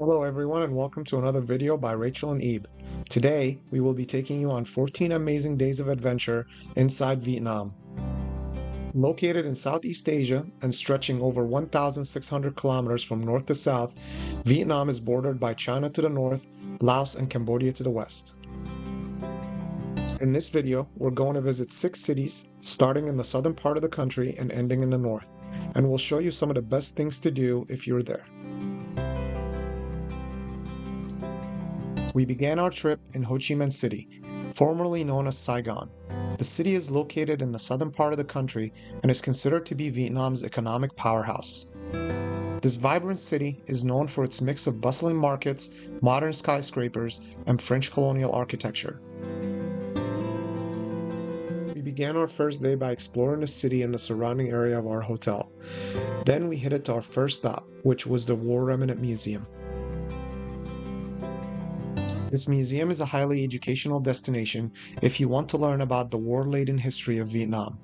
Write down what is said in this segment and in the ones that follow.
Hello everyone and welcome to another video by Rachel and Ebe. Today, we will be taking you on 14 amazing days of adventure inside Vietnam. Located in Southeast Asia and stretching over 1,600 kilometers from north to south, Vietnam is bordered by China to the north, Laos and Cambodia to the west. In this video, we're going to visit 6 cities, starting in the southern part of the country and ending in the north, and we'll show you some of the best things to do if you're there. We began our trip in Ho Chi Minh City, formerly known as Saigon. The city is located in the southern part of the country and is considered to be Vietnam's economic powerhouse. This vibrant city is known for its mix of bustling markets, modern skyscrapers, and French colonial architecture. We began our first day by exploring the city and the surrounding area of our hotel. Then we headed to our first stop, which was the War Remnant Museum. This museum is a highly educational destination if you want to learn about the war-laden history of Vietnam.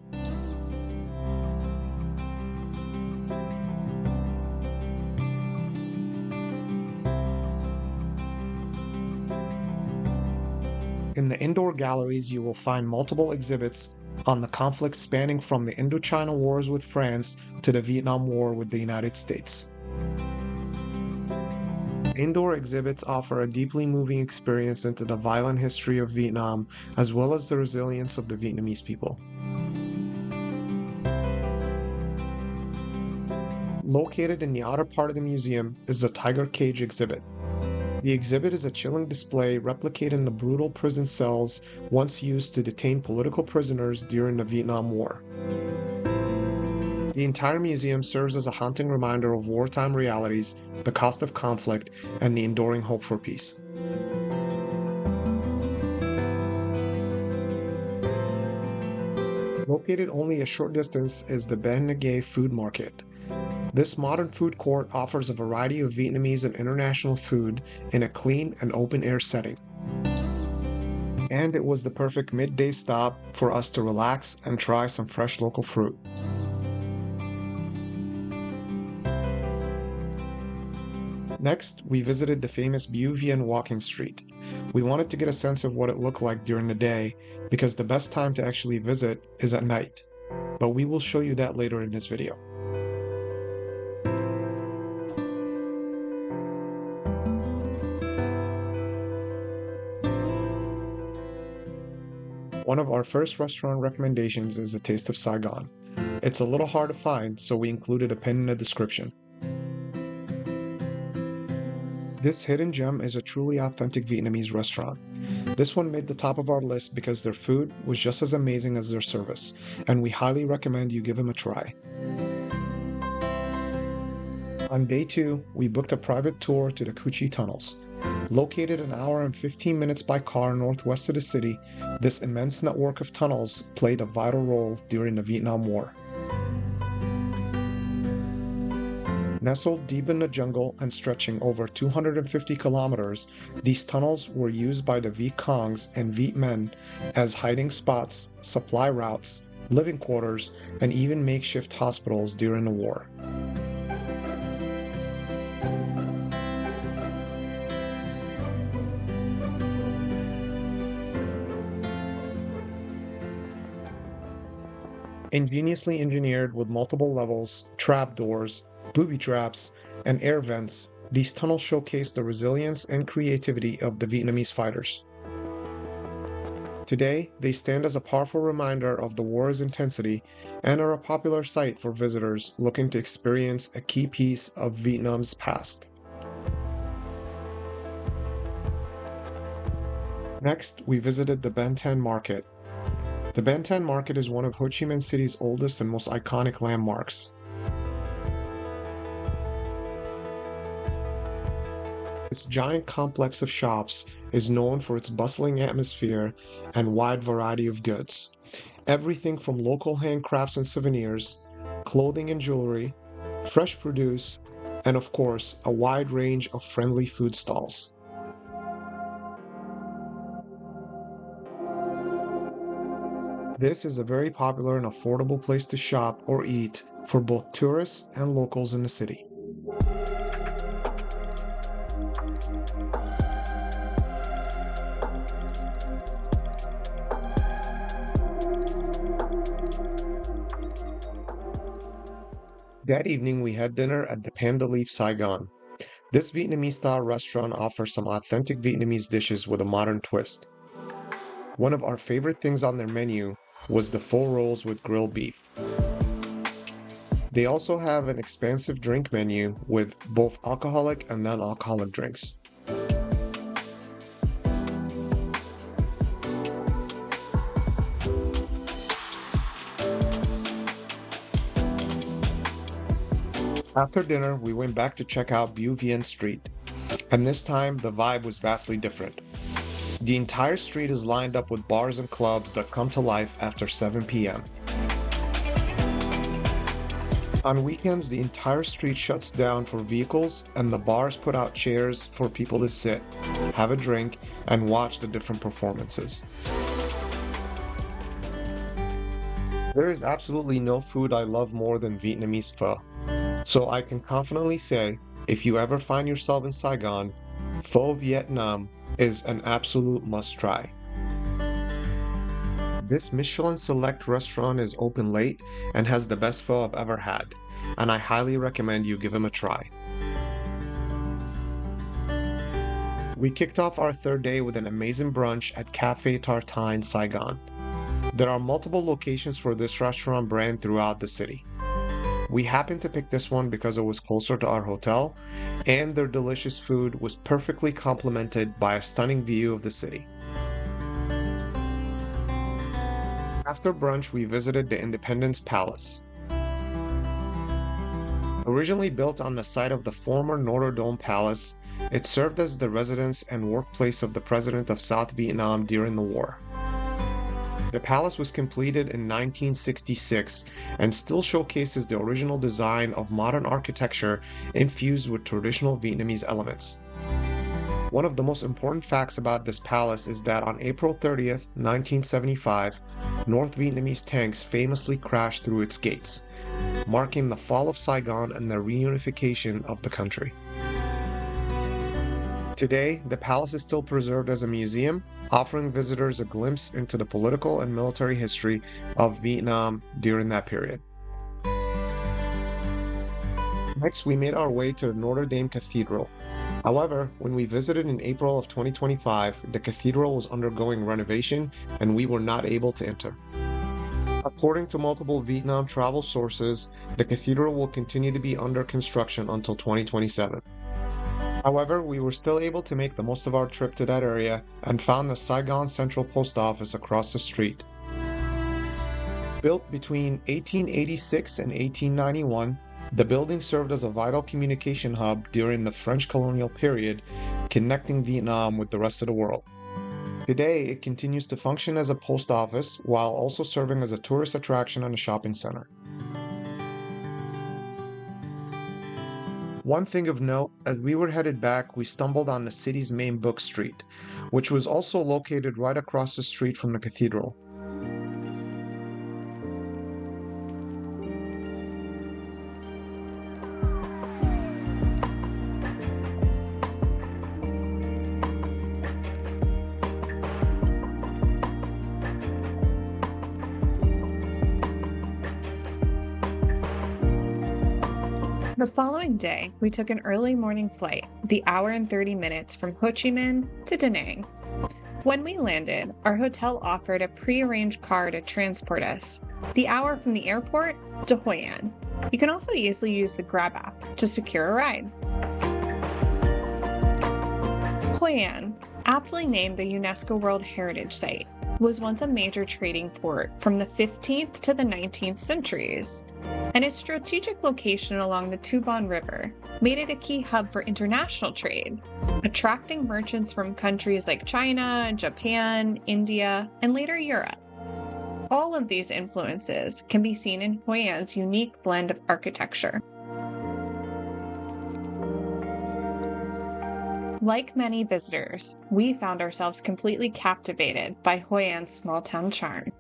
In the indoor galleries, you will find multiple exhibits on the conflict spanning from the Indochina Wars with France to the Vietnam War with the United States. Indoor exhibits offer a deeply moving experience into the violent history of Vietnam, as well as the resilience of the Vietnamese people. Located in the outer part of the museum is the Tiger Cage exhibit. The exhibit is a chilling display replicating the brutal prison cells once used to detain political prisoners during the Vietnam War. The entire museum serves as a haunting reminder of wartime realities, the cost of conflict, and the enduring hope for peace. Located only a short distance is the Ben Nghe Food Market. This modern food court offers a variety of Vietnamese and international food in a clean and open-air setting. And it was the perfect midday stop for us to relax and try some fresh local fruit. Next, we visited the famous Bưu Vien walking street. We wanted to get a sense of what it looked like during the day because the best time to actually visit is at night, but we will show you that later in this video. One of our first restaurant recommendations is the Taste of Saigon. It's a little hard to find, so we included a pin in the description. This hidden gem is a truly authentic Vietnamese restaurant. This one made the top of our list because their food was just as amazing as their service, and we highly recommend you give them a try. On day 2, we booked a private tour to the Cu Chi tunnels. Located an hour and 15 minutes by car northwest of the city, this immense network of tunnels played a vital role during the Vietnam War. Nestled deep in the jungle and stretching over 250 kilometers, these tunnels were used by the Viet Congs and Viet Minh as hiding spots, supply routes, living quarters, and even makeshift hospitals during the war. Ingeniously engineered with multiple levels, trapdoors, booby traps, and air vents, these tunnels showcase the resilience and creativity of the Vietnamese fighters. Today, they stand as a powerful reminder of the war's intensity and are a popular sight for visitors looking to experience a key piece of Vietnam's past. Next, we visited the Ben Thanh Market. The Ben Thanh Market is one of Ho Chi Minh City's oldest and most iconic landmarks. This giant complex of shops is known for its bustling atmosphere and wide variety of goods. Everything from local handcrafts and souvenirs, clothing and jewelry, fresh produce, and of course, a wide range of friendly food stalls. This is a very popular and affordable place to shop or eat for both tourists and locals in the city. That evening, we had dinner at the Panda Leaf Saigon. This Vietnamese-style restaurant offers some authentic Vietnamese dishes with a modern twist. One of our favorite things on their menu was the pho rolls with grilled beef. They also have an expansive drink menu with both alcoholic and non-alcoholic drinks. After dinner, we went back to check out Bưu Vien Street, and this time the vibe was vastly different. The entire street is lined up with bars and clubs that come to life after 7 p.m. On weekends, the entire street shuts down for vehicles, and the bars put out chairs for people to sit, have a drink, and watch the different performances. There is absolutely no food I love more than Vietnamese pho. So I can confidently say, if you ever find yourself in Saigon, Pho Vietnam is an absolute must-try. This Michelin Select restaurant is open late and has the best pho I've ever had, and I highly recommend you give them a try. We kicked off our third day with an amazing brunch at Cafe Tartine Saigon. There are multiple locations for this restaurant brand throughout the city. We happened to pick this one because it was closer to our hotel, and their delicious food was perfectly complemented by a stunning view of the city. After brunch, we visited the Independence Palace. Originally built on the site of the former Notre Dame Palace, it served as the residence and workplace of the President of South Vietnam during the war. The palace was completed in 1966 and still showcases the original design of modern architecture infused with traditional Vietnamese elements. One of the most important facts about this palace is that on April 30th, 1975, North Vietnamese tanks famously crashed through its gates, marking the fall of Saigon and the reunification of the country. Today, the palace is still preserved as a museum, offering visitors a glimpse into the political and military history of Vietnam during that period. Next, we made our way to the Notre Dame Cathedral. However, when we visited in April of 2025, the cathedral was undergoing renovation and we were not able to enter. According to multiple Vietnam travel sources, the cathedral will continue to be under construction until 2027. However, we were still able to make the most of our trip to that area and found the Saigon Central Post Office across the street. Built between 1886 and 1891, the building served as a vital communication hub during the French colonial period, connecting Vietnam with the rest of the world. Today, it continues to function as a post office while also serving as a tourist attraction and a shopping center. One thing of note, as we were headed back, we stumbled on the city's main book street, which was also located right across the street from the cathedral. The following day, we took an early morning flight, the hour and 30 minutes from Ho Chi Minh to Da Nang. When we landed, our hotel offered a pre-arranged car to transport us, the hour from the airport to Hoi An. You can also easily use the Grab app to secure a ride. Hoi An, aptly named a UNESCO World Heritage Site, was once a major trading port from the 15th to the 19th centuries, and its strategic location along the Tu Bon River made it a key hub for international trade, attracting merchants from countries like China, Japan, India, and later Europe. All of these influences can be seen in Hoi An's unique blend of architecture. Like many visitors, we found ourselves completely captivated by Hoi An's small-town charm.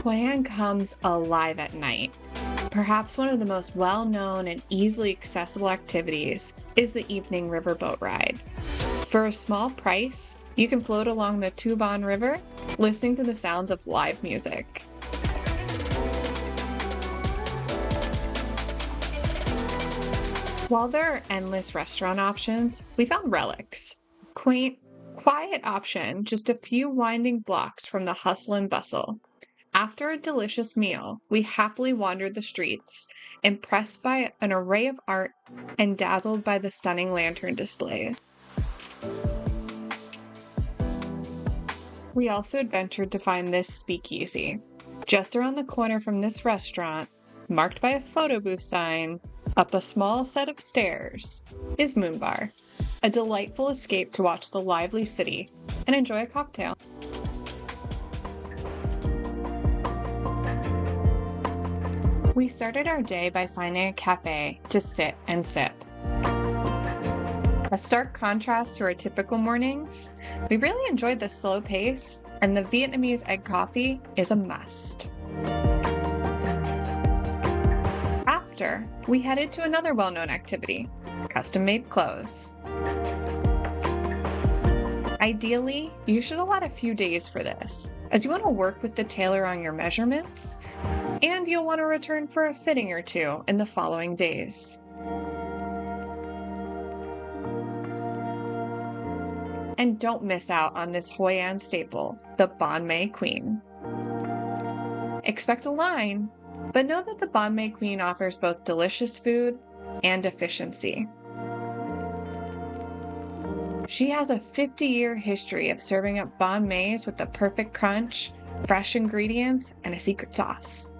Hoi An comes alive at night. Perhaps one of the most well-known and easily accessible activities is the evening riverboat ride. For a small price, you can float along the Tu Ban River, listening to the sounds of live music. While there are endless restaurant options, we found relics. Quaint, quiet option just a few winding blocks from the hustle and bustle. After a delicious meal, we happily wandered the streets, impressed by an array of art and dazzled by the stunning lantern displays. We also adventured to find this speakeasy. Just around the corner from this restaurant, marked by a photo booth sign, up a small set of stairs, is Moon Bar, a delightful escape to watch the lively city and enjoy a cocktail. We started our day by finding a cafe to sit and sip. A stark contrast to our typical mornings, we really enjoyed the slow pace, and the Vietnamese egg coffee is a must. After, we headed to another well-known activity, custom-made clothes. Ideally, you should allot a few days for this, as you want to work with the tailor on your measurements, and you'll want to return for a fitting or two in the following days. And don't miss out on this Hoi An staple, the Banh Mi Queen. Expect a line, but know that the Banh Mi Queen offers both delicious food and efficiency. She has a 50-year history of serving up banh mi's with the perfect crunch, fresh ingredients, and a secret sauce.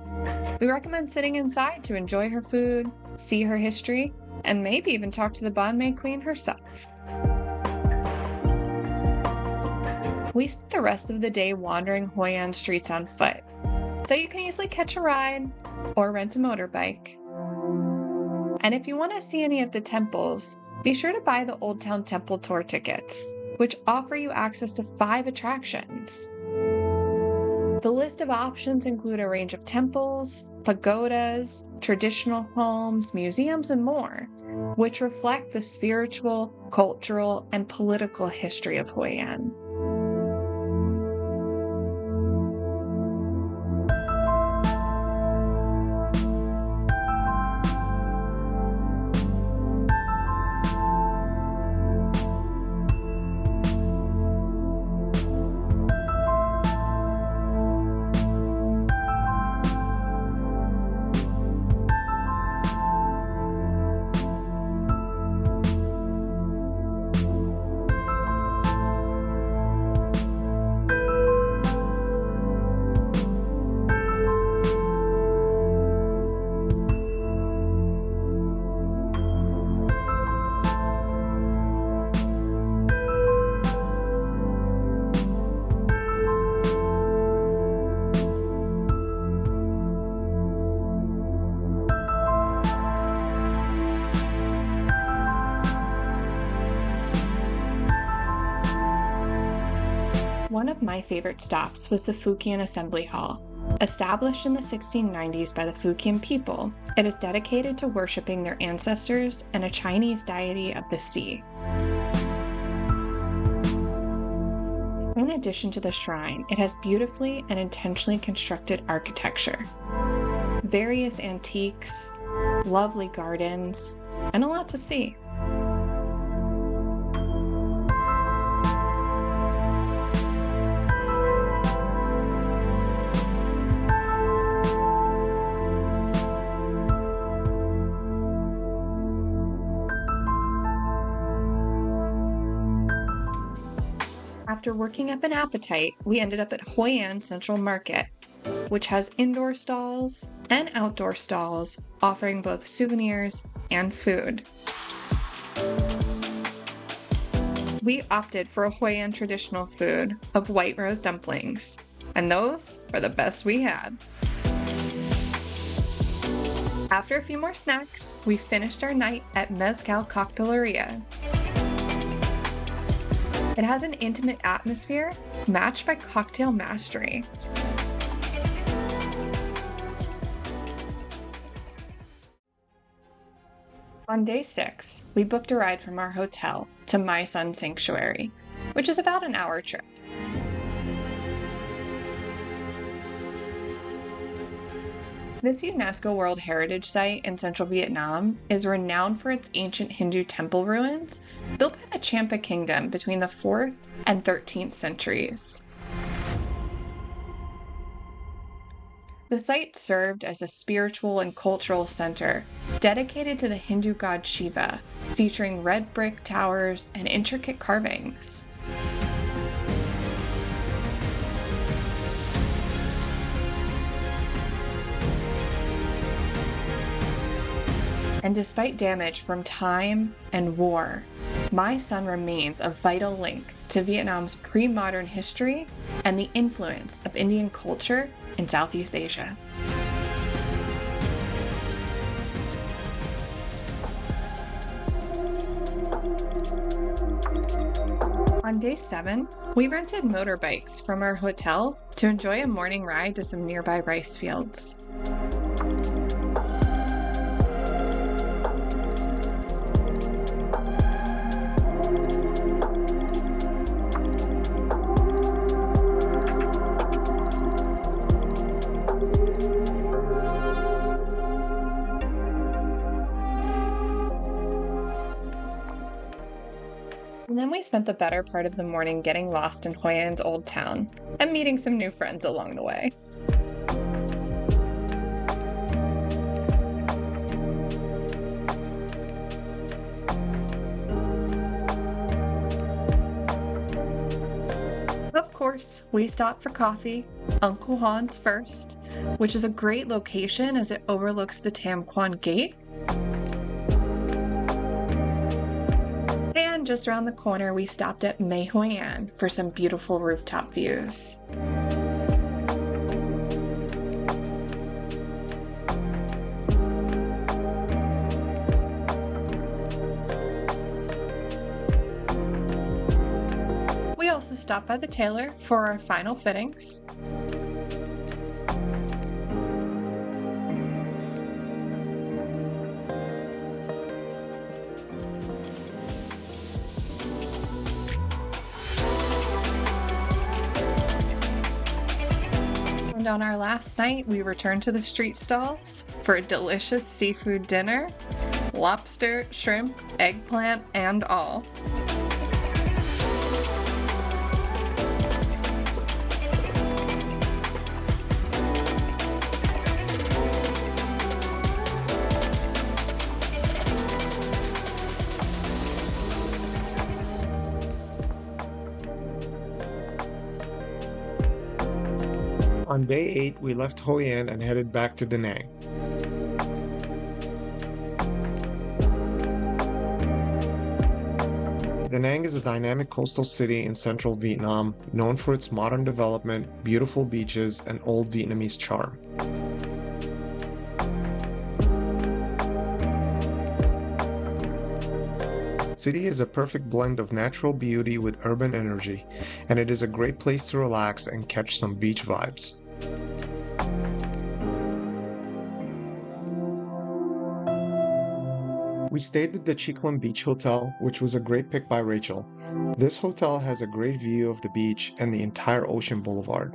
We recommend sitting inside to enjoy her food, see her history, and maybe even talk to the Banh Mi Queen herself. We spent the rest of the day wandering Hoi An streets on foot, though you can easily catch a ride or rent a motorbike. And if you want to see any of the temples, be sure to buy the Old Town Temple tour tickets, which offer you access to 5 attractions. The list of options include a range of temples, pagodas, traditional homes, museums, and more, which reflect the spiritual, cultural, and political history of Hoi An. One of my favorite stops was the Phu Quien Assembly Hall. Established in the 1690s by the Phu Quien people, it is dedicated to worshiping their ancestors and a Chinese deity of the sea. In addition to the shrine, it has beautifully and intentionally constructed architecture, various antiques, lovely gardens, and a lot to see. After working up an appetite, we ended up at Hoi An Central Market, which has indoor stalls and outdoor stalls offering both souvenirs and food. We opted for a Hoi An traditional food of white rose dumplings, and those were the best we had. After a few more snacks, we finished our night at Mezcal Cocteleria. It has an intimate atmosphere matched by cocktail mastery. On day 6, we booked a ride from our hotel to My Sun Sanctuary, which is about an hour trip. This UNESCO World Heritage Site in central Vietnam is renowned for its ancient Hindu temple ruins built by the Champa Kingdom between the 4th and 13th centuries. The site served as a spiritual and cultural center dedicated to the Hindu god Shiva, featuring red brick towers and intricate carvings. And despite damage from time and war, My Sun remains a vital link to Vietnam's pre-modern history and the influence of Indian culture in Southeast Asia. On day 7, we rented motorbikes from our hotel to enjoy a morning ride to some nearby rice fields. And then we spent the better part of the morning getting lost in Hoi An's old town and meeting some new friends along the way. Of course, we stopped for coffee, Uncle Han's first, which is a great location as it overlooks the Tam Quan Gate. And just around the corner, we stopped at Hoi An for some beautiful rooftop views. We also stopped by the tailor for our final fittings. And on our last night, we returned to the street stalls for a delicious seafood dinner, lobster, shrimp, eggplant, and all. On day 8, we left Hoi An and headed back to Da Nang. Da Nang is a dynamic coastal city in central Vietnam, known for its modern development, beautiful beaches, and old Vietnamese charm. The city is a perfect blend of natural beauty with urban energy, and it is a great place to relax and catch some beach vibes. We stayed at the Chiklam Beach Hotel, which was a great pick by Rachel. This hotel has a great view of the beach and the entire ocean boulevard.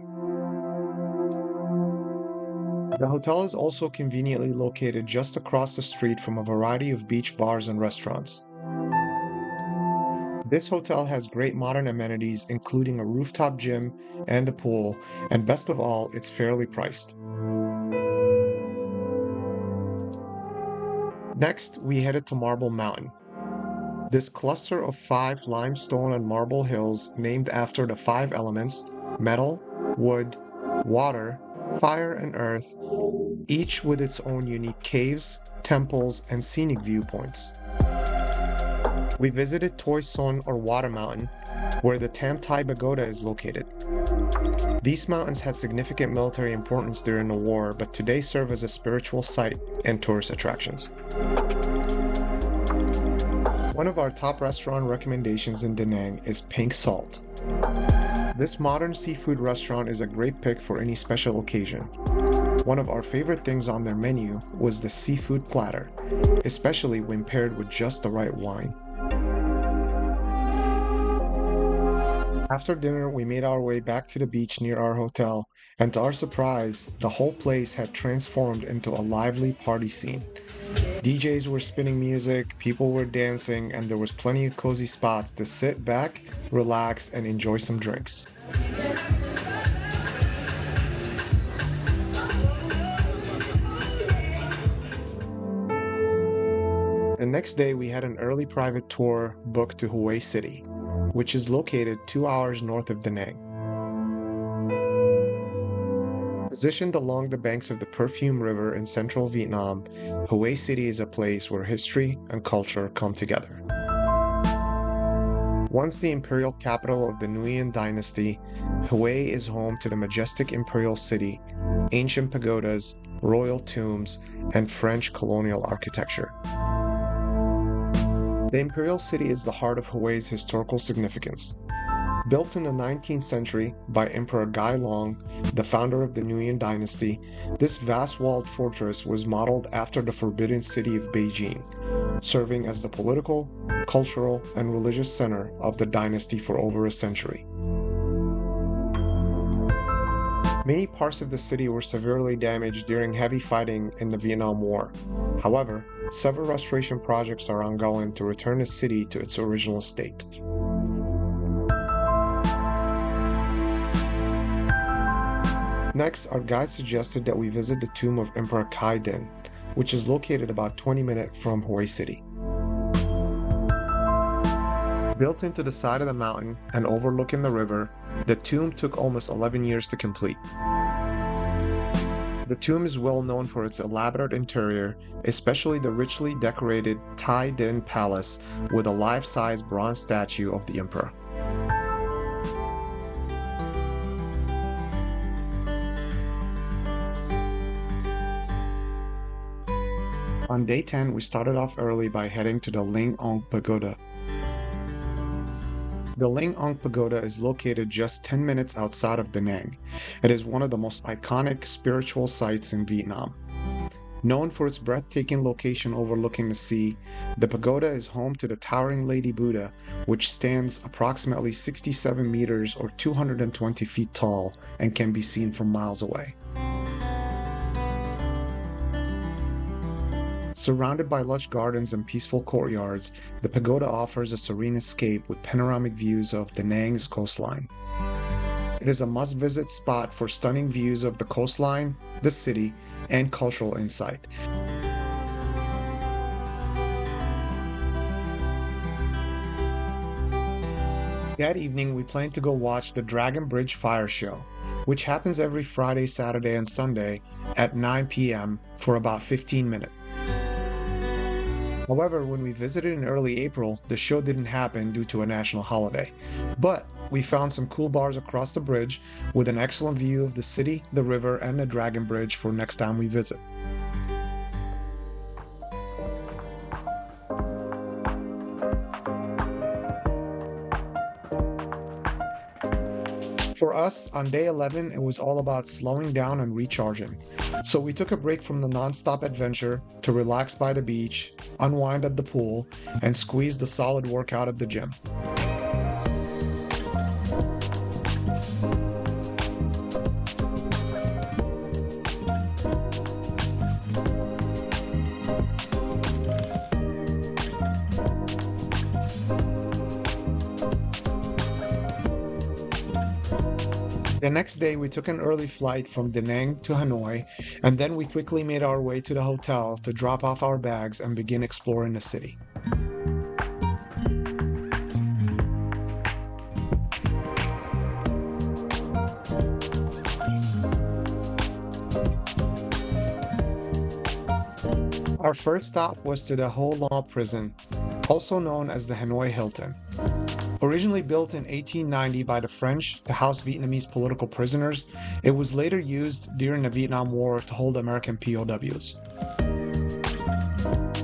The hotel is also conveniently located just across the street from a variety of beach bars and restaurants. This hotel has great modern amenities, including a rooftop gym and a pool, and best of all, it's fairly priced. Next, we headed to Marble Mountain. This cluster of 5 limestone and marble hills named after the 5 elements, metal, wood, water, fire, and earth, each with its own unique caves, temples, and scenic viewpoints. We visited Toi Son or Water Mountain, where the Tam Tai Pagoda is located. These mountains had significant military importance during the war, but today serve as a spiritual site and tourist attractions. One of our top restaurant recommendations in Da Nang is Pink Salt. This modern seafood restaurant is a great pick for any special occasion. One of our favorite things on their menu was the seafood platter, especially when paired with just the right wine. After dinner, we made our way back to the beach near our hotel, and to our surprise, the whole place had transformed into a lively party scene. DJs were spinning music, people were dancing, and there was plenty of cozy spots to sit back, relax, and enjoy some drinks. The next day, we had an early private tour booked to Hue City, which is located 2 hours north of Da Nang. Positioned along the banks of the Perfume River in central Vietnam, Hue City is a place where history and culture come together. Once the imperial capital of the Nguyen dynasty, Hue is home to the majestic imperial city, ancient pagodas, royal tombs, and French colonial architecture. The imperial city is the heart of Hue's historical significance. Built in the 19th century by Emperor Gai Long, the founder of the Nguyen dynasty, this vast walled fortress was modeled after the Forbidden City of Beijing, serving as the political, cultural, and religious center of the dynasty for over a century. Many parts of the city were severely damaged during heavy fighting in the Vietnam War. However, several restoration projects are ongoing to return the city to its original state. Next, our guide suggested that we visit the tomb of Emperor Khai Dinh, which is located about 20 minutes from Hue City. Built into the side of the mountain and overlooking the river, the tomb took almost 11 years to complete. The tomb is well known for its elaborate interior, especially the richly decorated Thai Dinh Palace with a life-size bronze statue of the emperor. On day 10, we started off early by heading to the Linh Ong Pagoda. The Linh Ong Pagoda is located just 10 minutes outside of Da Nang. It is one of the most iconic spiritual sites in Vietnam. Known for its breathtaking location overlooking the sea, the pagoda is home to the towering Lady Buddha, which stands approximately 67 meters or 220 feet tall and can be seen from miles away. Surrounded by lush gardens and peaceful courtyards, the pagoda offers a serene escape with panoramic views of Da Nang's coastline. It is a must-visit spot for stunning views of the coastline, the city, and cultural insight. That evening, we plan to go watch the Dragon Bridge Fire Show, which happens every Friday, Saturday, and Sunday at 9 p.m. for about 15 minutes. However, when we visited in early April, the show didn't happen due to a national holiday. But we found some cool bars across the bridge with an excellent view of the city, the river, and the Dragon Bridge for next time we visit. For us, on day 11, it was all about slowing down and recharging. So we took a break from the non-stop adventure to relax by the beach, unwind at the pool, and squeeze the solid workout at the gym. The next day, we took an early flight from Da Nang to Hanoi, and then we quickly made our way to the hotel to drop off our bags and begin exploring the city. Our first stop was to the Ho Long prison, also known as the Hanoi Hilton. Originally built in 1890 by the French to house Vietnamese political prisoners, it was later used during the Vietnam War to hold American POWs.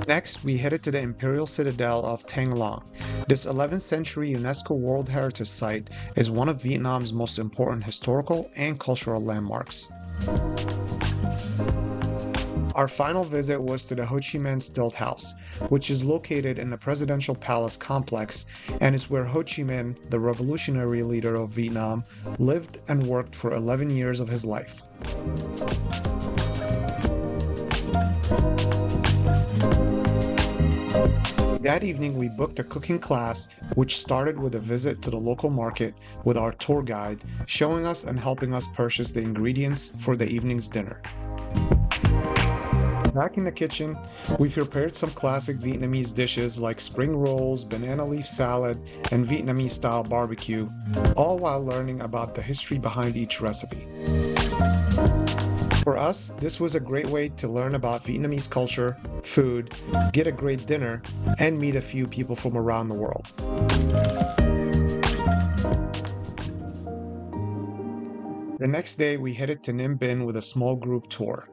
Next, we headed to the Imperial Citadel of Thang Long. This 11th century UNESCO World Heritage Site is one of Vietnam's most important historical and cultural landmarks. Our final visit was to the Ho Chi Minh Stilt House, which is located in the Presidential Palace complex and is where Ho Chi Minh, the revolutionary leader of Vietnam, lived and worked for 11 years of his life. That evening, we booked a cooking class, which started with a visit to the local market with our tour guide, showing us and helping us purchase the ingredients for the evening's dinner. Back in the kitchen, we prepared some classic Vietnamese dishes like spring rolls, banana leaf salad, and Vietnamese-style barbecue, all while learning about the history behind each recipe. For us, this was a great way to learn about Vietnamese culture, food, get a great dinner, and meet a few people from around the world. The next day, we headed to Ninh Binh with a small group tour.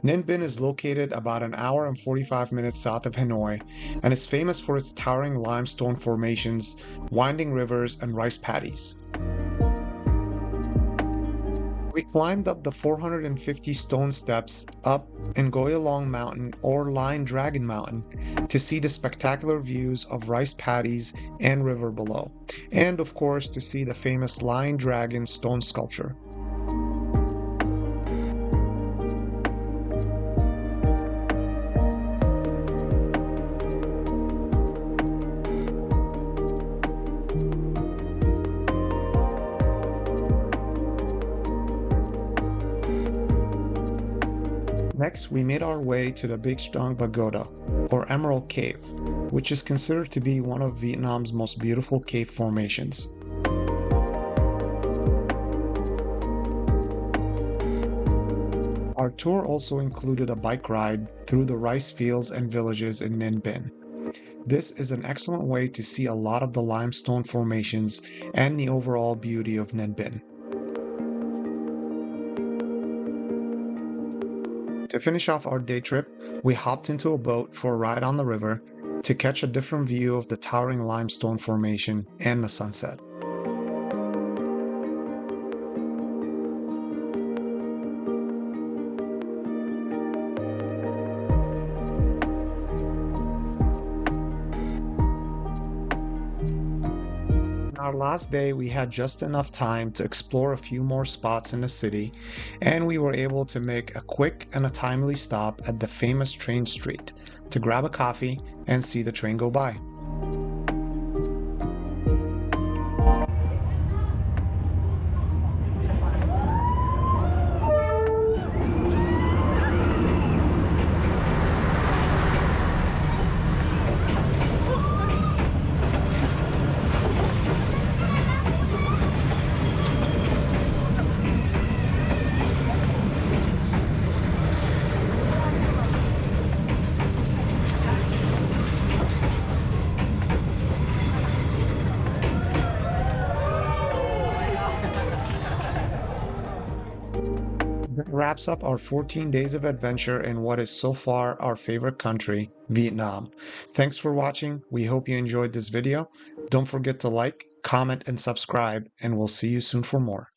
Ninh Binh is located about an hour and 45 minutes south of Hanoi and is famous for its towering limestone formations, winding rivers, and rice paddies. We climbed up the 450 stone steps up Ngoy Long Mountain or Lion Dragon Mountain to see the spectacular views of rice paddies and river below, and of course to see the famous Lion Dragon stone sculpture. Next, we made our way to the Big Strong Pagoda, or Emerald Cave, which is considered to be one of Vietnam's most beautiful cave formations. Our tour also included a bike ride through the rice fields and villages in Ninh Binh. This is an excellent way to see a lot of the limestone formations and the overall beauty of Ninh Binh. To finish off our day trip, we hopped into a boat for a ride on the river to catch a different view of the towering limestone formation and the sunset. Our last day, we had just enough time to explore a few more spots in the city, and we were able to make a quick and a timely stop at the famous train street to grab a coffee and see the train go by. That wraps up our 14 days of adventure in what is so far our favorite country, Vietnam. Thanks for watching. We hope you enjoyed this video. Don't forget to like, comment, and subscribe, and we'll see you soon for more.